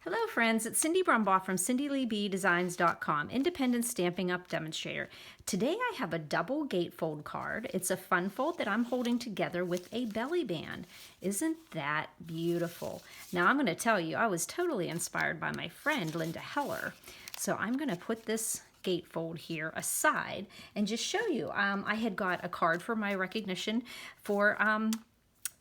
Hello friends, it's Cindy Brumbaugh from CindyLeeBDesigns.com, independent Stampin' Up demonstrator. Today I have a double gatefold card. It's a fun fold that I'm holding together with a belly band. Isn't that beautiful? Now I'm going to tell you, I was totally inspired by my friend Linda Heller. So I'm going to put this gatefold here aside and just show you. I had got a card for my recognition for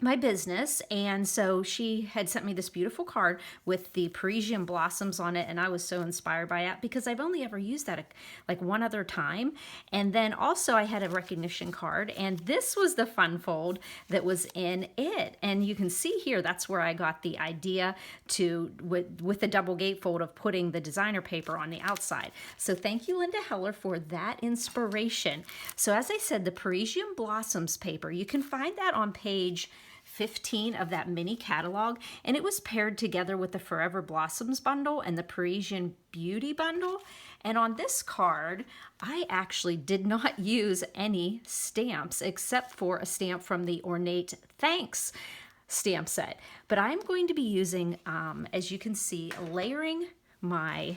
my business, and so she had sent me this beautiful card with the Parisian blossoms on it, and I was so inspired by it because I've only ever used that like one other time. And then also I had a recognition card, and this was the fun fold that was in it, and you can see here that's where I got the idea to with the double gatefold of putting the designer paper on the outside. So thank you, Linda Heller, for that inspiration. So as I said, the Parisian blossoms paper, you can find that on page 15 of that mini catalog, and it was paired together with the Forever Blossoms bundle and the Parisian Beauty bundle. And on this card, I actually did not use any stamps except for a stamp from the Ornate Thanks stamp set. But I'm going to be using, as you can see, layering my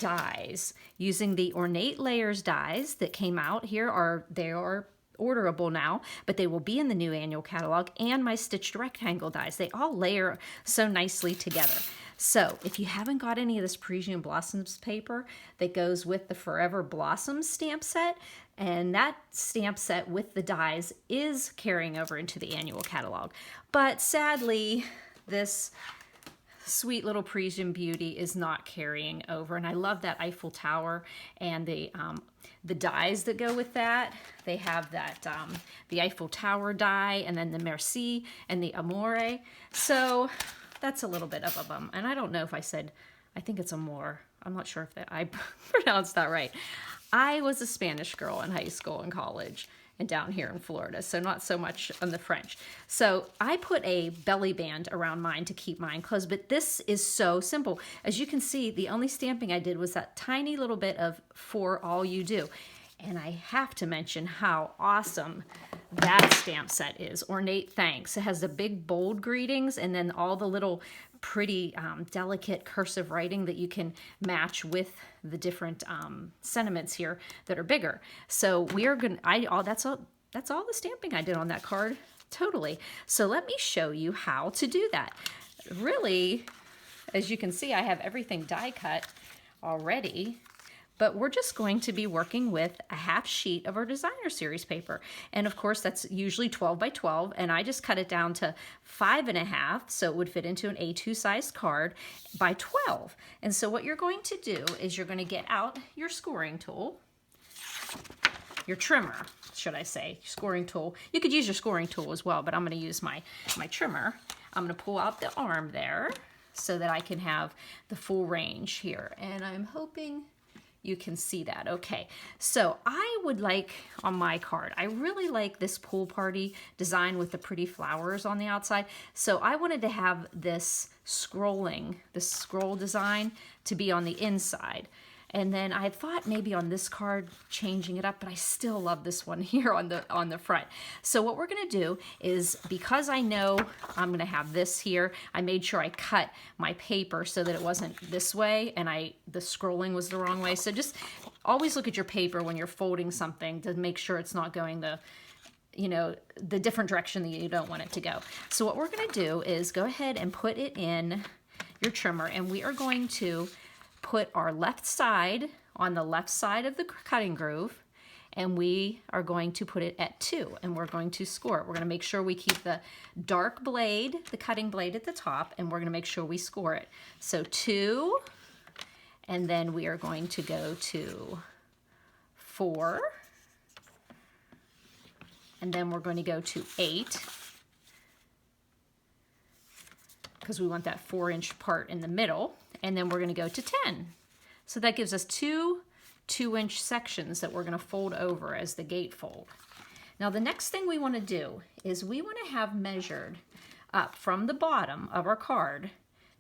dies using the Ornate Layers dies that came out. They are orderable now, but they will be in the new annual catalog, and my stitched rectangle dies. They all layer so nicely together. So if you haven't got any of this Parisian Blossoms paper that goes with the Forever Blossoms stamp set, and that stamp set with the dies is carrying over into the annual catalog. But sadly, this sweet little Parisian Beauty is not carrying over, and I love that Eiffel Tower and the dies that go with that. They have that the Eiffel Tower die, and then the Merci and the Amore. So that's a little bit of a bum. And I don't know if I think it's Amore. I'm not sure if I pronounced that right. I was a Spanish girl in high school and college, and down here in Florida, so not so much on the French. So I put a belly band around mine to keep mine closed, but this is so simple. As you can see, the only stamping I did was that tiny little bit of For All You Do. And I have to mention how awesome that stamp set is. Ornate Thanks. It has the big bold greetings and then all the little pretty delicate cursive writing that you can match with the different sentiments here that are bigger. So we are going to, that's all the stamping I did on that card, totally. So let me show you how to do that. Really, as you can see, I have everything die cut already. But we're just going to be working with a half sheet of our designer series paper. And of course, that's usually 12 by 12. And I just cut it down to 5.5, so it would fit into an A2 size card by 12. And so what you're going to do is you're going to get out your scoring tool, your trimmer, should I say, scoring tool. You could use your scoring tool as well, but I'm going to use my trimmer. I'm going to pull out the arm there so that I can have the full range here. And I'm hoping you can see that. Okay, so I would like on my card, I really like this pool party design with the pretty flowers on the outside. So I wanted to have this scroll design to be on the inside. And then I thought maybe on this card changing it up, but I still love this one here on the front. So what we're gonna do is, because I know I'm gonna have this here, I made sure I cut my paper so that it wasn't this way and the scrolling was the wrong way. So just always look at your paper when you're folding something to make sure it's not going the different direction that you don't want it to go. So what we're gonna do is go ahead and put it in your trimmer, and we are going to put our left side on the left side of the cutting groove, and we are going to put it at 2, and we're going to score it. We're going to make sure we keep the dark blade, the cutting blade at the top, and we're going to make sure we score it. So 2, and then we are going to go to 4, and then we're going to go to 8, because we want that 4-inch part in the middle, and then we're going to go to 10. So that gives us 2 2-inch sections that we're going to fold over as the gatefold. Now the next thing we want to do is we want to have measured up from the bottom of our card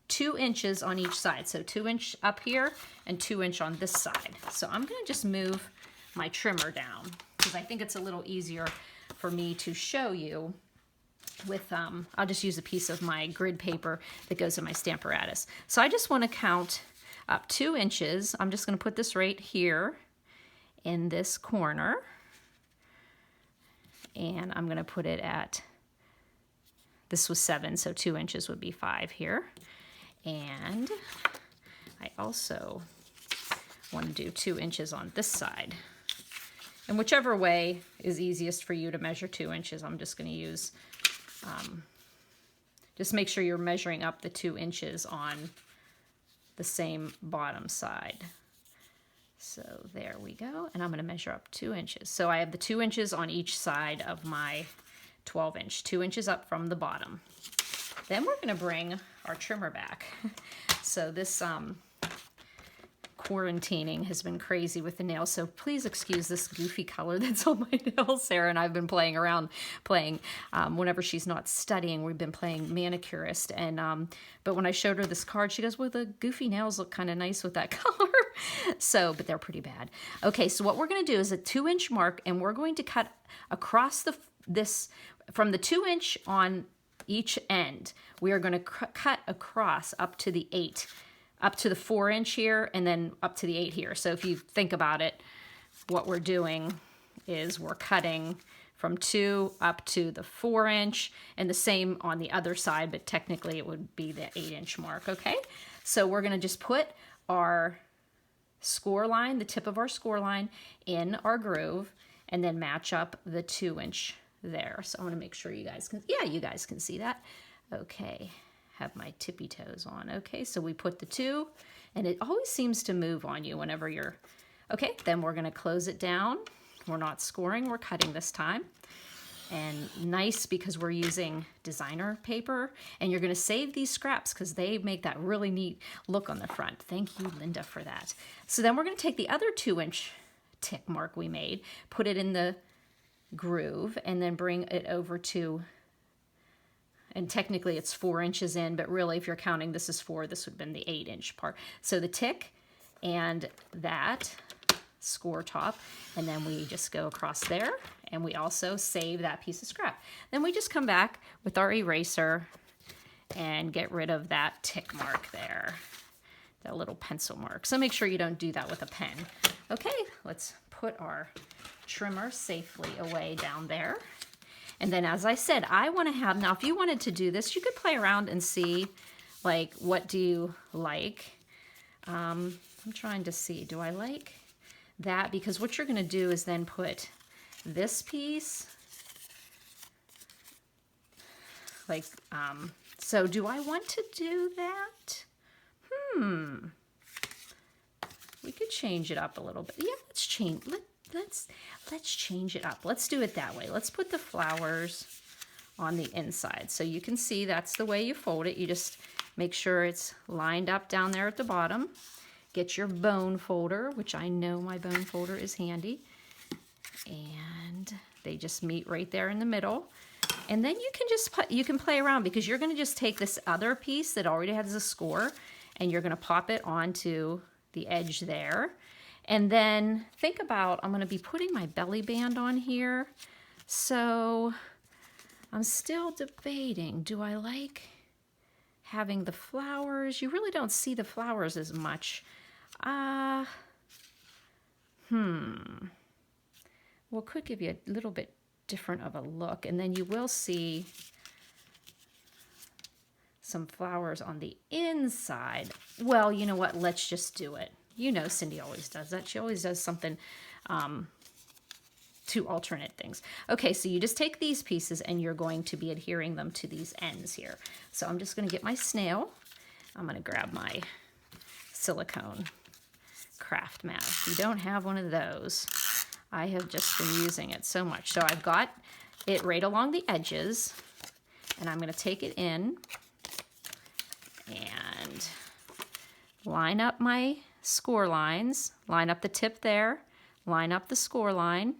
2 inches on each side. So 2 inch up here and 2 inch on this side. So I'm going to just move my trimmer down because I think it's a little easier for me to show you with, I'll just use a piece of my grid paper that goes in my Stamparatus. So I just want to count up 2 inches. I'm just going to put this right here in this corner. And I'm going to put it at, this was 7, so 2 inches would be 5 here. And I also want to do 2 inches on this side. And whichever way is easiest for you to measure 2 inches, I'm just going to use, just make sure you're measuring up the 2 inches on the same bottom side. So there we go. And I'm going to measure up 2 inches. So I have the 2 inches on each side of my 12 inch, 2 inches up from the bottom. Then we're going to bring our trimmer back. So this quarantining has been crazy with the nails, so please excuse this goofy color that's on my nails. Sarah and I have been playing around, whenever she's not studying, we've been playing manicurist, and but when I showed her this card, she goes, well, the goofy nails look kind of nice with that color. So, but they're pretty bad. Okay, so what we're going to do is a 2-inch mark, and we're going to cut across this from the 2 inch on each end. We are going to cut across up to the 8, up to the 4 inch here, and then up to the 8 here. So if you think about it, what we're doing is we're cutting from 2 up to the 4 inch, and the same on the other side, but technically it would be the 8 inch mark, okay? So we're gonna just put our score line, the tip of our score line, in our groove, and then match up the 2 inch there. So I wanna make sure you guys can, yeah, you guys can see that. Okay, have my tippy toes on. Okay, so we put the 2, and it always seems to move on you whenever you're, okay, then we're gonna close it down. We're not scoring, we're cutting this time. And nice because we're using designer paper, and you're gonna save these scraps because they make that really neat look on the front. Thank you, Linda, for that. So then we're gonna take the other 2 inch tick mark we made, put it in the groove, and then bring it over to, and technically it's 4 inches in, but really if you're counting this is 4, this would have been the 8 inch part. So the tick and that score top, and then we just go across there, and we also save that piece of scrap. Then we just come back with our eraser and get rid of that tick mark there, that little pencil mark. So make sure you don't do that with a pen. Okay, let's put our trimmer safely away down there. And then, as I said, I want to have, now if you wanted to do this, you could play around and see, like, what do you like? I'm trying to see, do I like that? Because what you're going to do is then put this piece, like, so do I want to do that? We could change it up a little bit. Yeah, let's change, let's change it up. Let's do it that way. Let's put the flowers on the inside. So you can see that's the way you fold it. You just make sure it's lined up down there at the bottom. Get your bone folder, which I know my bone folder is handy. And they just meet right there in the middle. And then you can just you can play around, because you're gonna just take this other piece that already has a score, and you're gonna pop it onto the edge there. And then think about, I'm gonna be putting my belly band on here. So I'm still debating, do I like having the flowers? You really don't see the flowers as much. Well, it could give you a little bit different of a look, and then you will see some flowers on the inside. Well, you know what? Let's just do it. You know Cindy always does that. She always does something to alternate things. Okay, so you just take these pieces and you're going to be adhering them to these ends here. So I'm just going to get my snail. I'm going to grab my silicone craft mat. If you don't have one of those, I have just been using it so much. So I've got it right along the edges, and I'm going to take it in and line up my score lines, line up the tip there, line up the score line,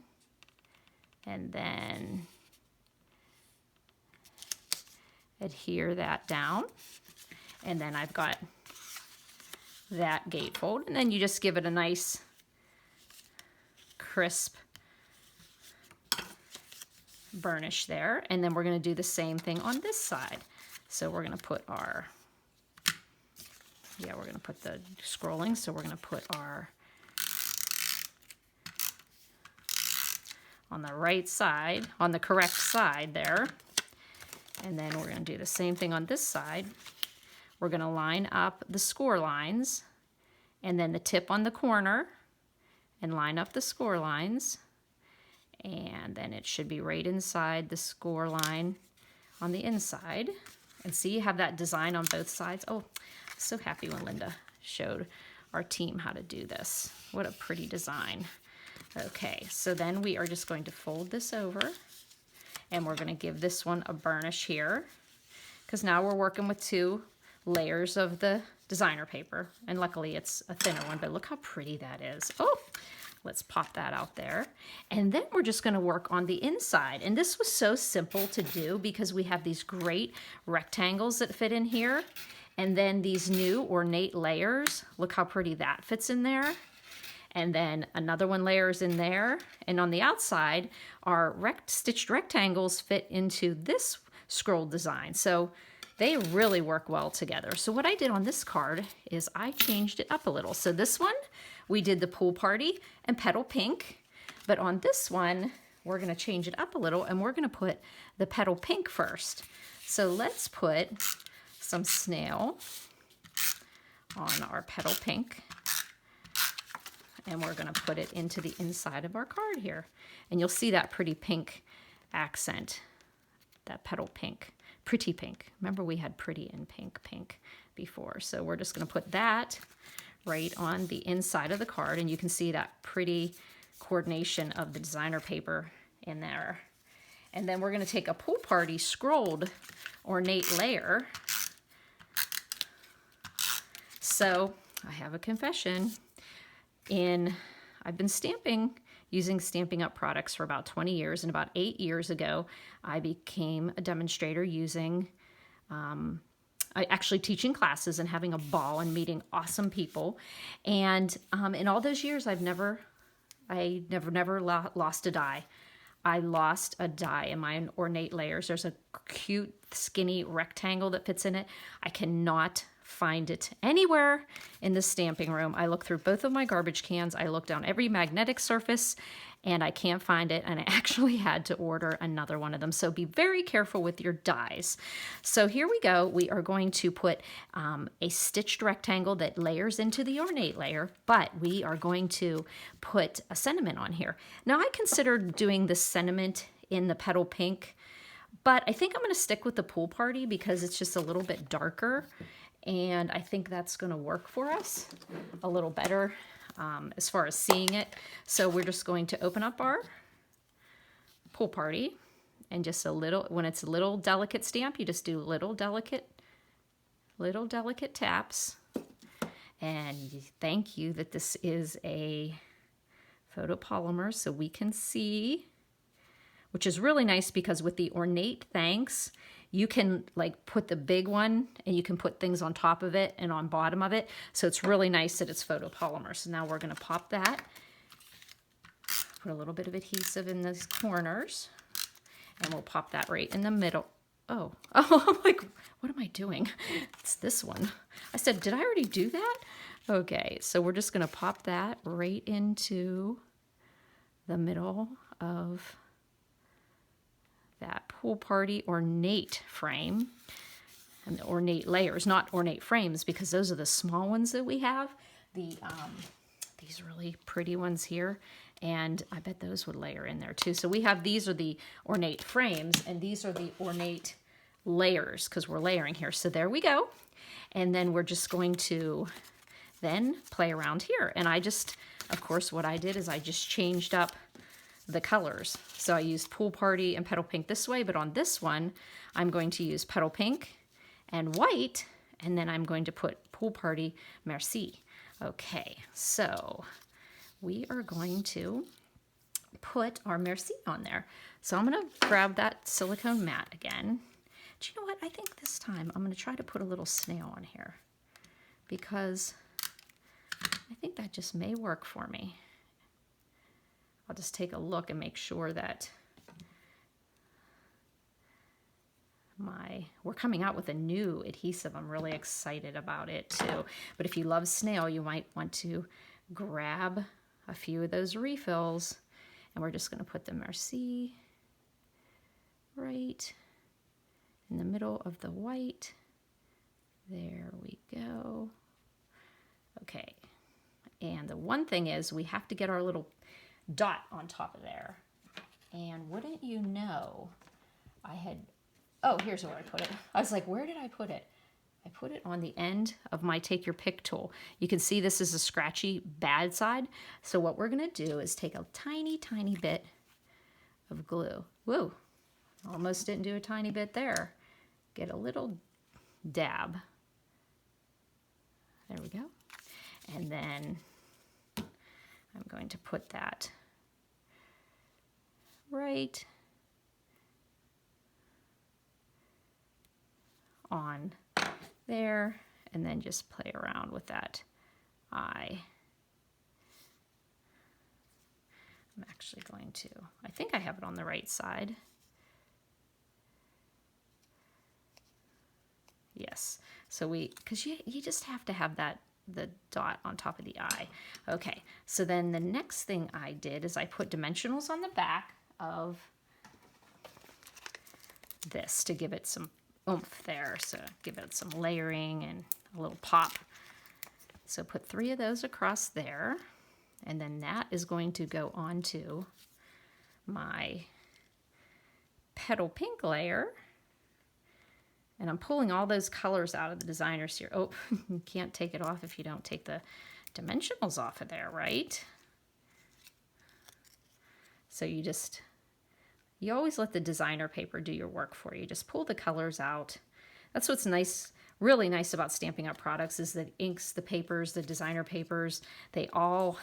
and then adhere that down. And then I've got that gatefold, and then you just give it a nice crisp burnish there. And then we're going to do the same thing on this side. So we're going to put our, we're going to put the scrolling. So we're going to put our, on the right side, on the correct side there. And then we're going to do the same thing on this side. We're going to line up the score lines and then the tip on the corner and line up the score lines. And then it should be right inside the score line on the inside. And see, you have that design on both sides. Oh, I'm so happy when Linda showed our team how to do this. What a pretty design. Okay, so then we are just going to fold this over and we're going to give this one a burnish here because now we're working with 2 layers of the designer paper, and luckily it's a thinner one, but look how pretty that is. Oh, let's pop that out there. And then we're just going to work on the inside, and this was so simple to do because we have these great rectangles that fit in here, and then these new ornate layers. Look how pretty that fits in there. And then another one layers in there. And on the outside, our stitched rectangles fit into this scroll design. So they really work well together. So what I did on this card is I changed it up a little. So this one, we did the pool party and petal pink. But on this one, we're going to change it up a little and we're going to put the petal pink first. So let's put some snail on our petal pink. And we're going to put it into the inside of our card here. And you'll see that pretty pink accent, that petal pink, pretty pink. Remember we had pretty and pink before. So we're just going to put that right on the inside of the card. And you can see that pretty coordination of the designer paper in there. And then we're going to take a pool party scrolled ornate layer. So I have a confession. I've been stamping, using Stampin' Up products for about 20 years, and about 8 years ago, I became a demonstrator using, actually teaching classes and having a ball and meeting awesome people. And in all those years, I never lost a die. I lost a die in my ornate layers. There's a cute, skinny rectangle that fits in it. I cannot find it anywhere in the stamping room. I looked through both of my garbage cans. I looked down every magnetic surface and I can't find it. And I actually had to order another one of them. So be very careful with your dies. So here we go. We are going to put a stitched rectangle that layers into the ornate layer, but we are going to put a sentiment on here. Now I considered doing the sentiment in the petal pink, but I think I'm going to stick with the pool party because it's just a little bit darker. And I think that's going to work for us a little better as far as seeing it. So we're just going to open up our pool party and just a little, when it's a little delicate stamp, you just do little delicate taps. And thank you that this is a photopolymer so we can see, which is really nice because with the ornate thanks, you can like put the big one and you can put things on top of it and on bottom of it. So it's really nice that it's photopolymer. So now we're going to pop that, put a little bit of adhesive in these corners, and we'll pop that right in the middle. Oh, I'm like, what am I doing? It's this one. I said, did I already do that? Okay, so we're just going to pop that right into the middle of that pool party ornate frame, and the ornate layers, not ornate frames, because those are the small ones that we have. These really pretty ones here, and I bet those would layer in there too. So we have, these are the ornate frames, and these are the ornate layers because we're layering here. So there we go. And then we're just going to then play around here. And I just, of course, what I did is I just changed up the colors. So I used pool party and petal pink this way, but on this one, I'm going to use petal pink and white, and then I'm going to put pool party merci. Okay, so we are going to put our merci on there. So I'm going to grab that silicone mat again. Do you know what? I think this time I'm going to try to put a little snail on here because I think that just may work for me. I'll just take a look and make sure that we're coming out with a new adhesive. I'm really excited about it too. But if you love snail, you might want to grab a few of those refills, and we're just going to put the Merci right in the middle of the white. There we go. Okay, and the one thing is we have to get our little dot on top of there. And wouldn't you know, oh, here's where I put it. I was like, where did I put it? I put it on the end of my Take Your Pick tool. You can see this is a scratchy bad side. So what we're gonna do is take a tiny, tiny bit of glue. Whoa, almost didn't do a tiny bit there. Get a little dab. There we go. And then I'm going to put that right on there, and then just play around with that eye. I'm actually going to, I think I have it on the right side. Yes, so because you just have to have the dot on top of the eye. Okay, so then the next thing I did is I put dimensionals on the back of this to give it some oomph there, so give it some layering and a little pop. So put 3 of those across there, and then that is going to go onto my petal pink layer. And I'm pulling all those colors out of the designers here. Oh, you can't take it off if you don't take the dimensionals off of there, right? So you always let the designer paper do your work for you. Just pull the colors out. That's what's nice, really nice about Stampin' Up! Products is that inks, the papers, the designer papers, they all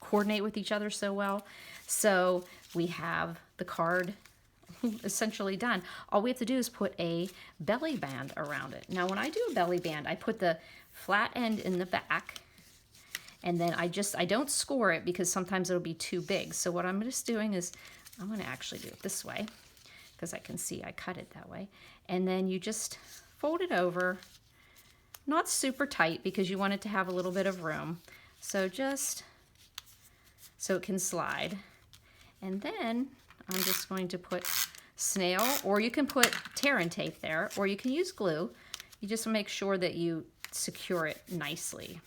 coordinate with each other so well. So we have the card essentially done. All we have to do is put a belly band around it. Now when I do a belly band, I put the flat end in the back, and then I don't score it because sometimes it'll be too big. So what I'm just doing is I'm going to actually do it this way because I can see I cut it that way. And then you just fold it over, not super tight because you want it to have a little bit of room. So just so it can slide. And then I'm just going to put snail, or you can put tear and tape there, or you can use glue. You just make sure that you secure it nicely.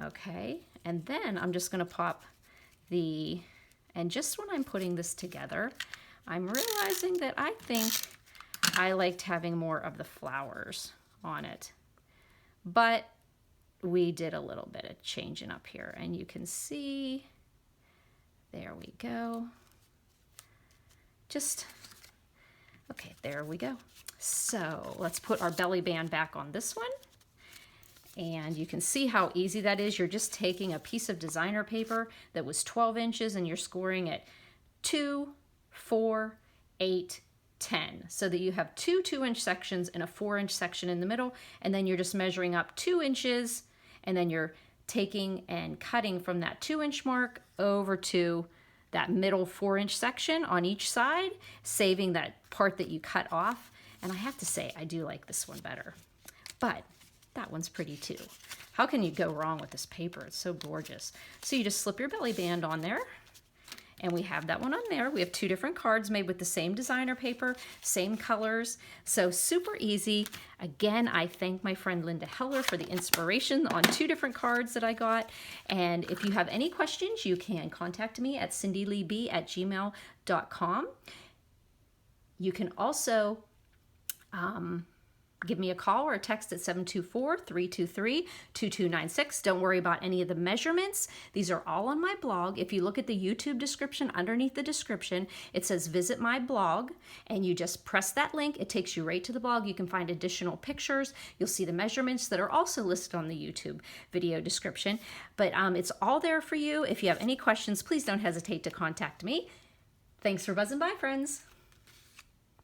Okay, and then I'm just going to pop and just when I'm putting this together, I'm realizing that I think I liked having more of the flowers on it. But we did a little bit of changing up here, and you can see, there we go. Okay, there we go. So let's put our belly band back on this one. And you can see how easy that is. You're just taking a piece of designer paper that was 12 inches and you're scoring it 2, 4, 8, 10. So that you have 2 2-inch sections and a 4-inch section in the middle. And then you're just measuring up 2 inches, and then you're taking and cutting from that 2-inch mark over to that middle 4-inch section on each side, saving that part that you cut off. And I have to say, I do like this one better. But that one's pretty too. How can you go wrong with this paper? It's so gorgeous. So you just slip your belly band on there, and we have that one on there. We have 2 different cards made with the same designer paper, same colors. So super easy. Again, I thank my friend Linda Heller for the inspiration on 2 different cards that I got. And if you have any questions, you can contact me at cindyleeb@gmail.com. You can also give me a call or a text at 724-323-2296. Don't worry about any of the measurements. These are all on my blog. If you look at the YouTube description, underneath the description, it says visit my blog, and you just press that link. It takes you right to the blog. You can find additional pictures. You'll see the measurements that are also listed on the YouTube video description. But it's all there for you. If you have any questions, please don't hesitate to contact me. Thanks for buzzing by, friends.